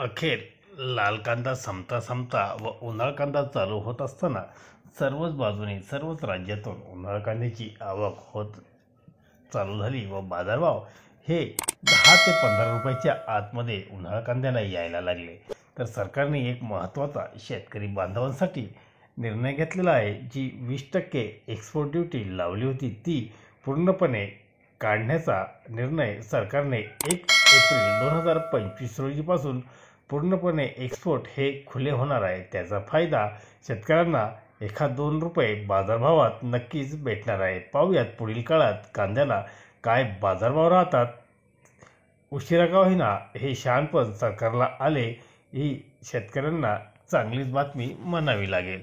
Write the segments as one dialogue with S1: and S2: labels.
S1: अखेर लाल कांदा संपता संपता व उन्हाळ कांदा चालू होत असताना सर्वच बाजूने सर्वच राज्यातून उन्हाळ कांद्याची आवक होत चालू झाली व बाजारभाव हे 10 ते 15 रुपयाच्या आतमध्ये उन्हाळ कांद्याला यायला लागले। तर सरकारने एक महत्त्वाचा शेतकरी बांधवांसाठी निर्णय घेतलेला आहे। जी 20% एक्सपोर्ट ड्यूटी लावली होती ती पूर्णपणे काढण्याचा निर्णय सरकारने 1 एप्रिल 2025 रोजीपासून पूर्णपणे एक्सपोर्ट हे खुले होणार आहे। त्याचा फायदा शेतकऱ्यांना 1-2 रुपये बाजारभावात नक्कीच भेटणार आहे। पाहूयात पुढील काळात कांद्याला काय बाजारभाव राहतात। उशिरा का होईना हे शहाणपण सरकारला आले ही शेतकऱ्यांना चांगलीच बातमी म्हणावी लागेल।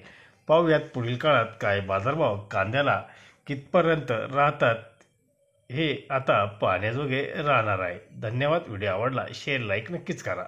S1: पाहूयात पुढील काळात काय बाजारभाव कांद्याला कितपर्यंत राहतात हे आता पाहण्याजोगे राहणार आहे। धन्यवाद। व्हिडिओ आवडला शेअर लाईक नक्कीच करा।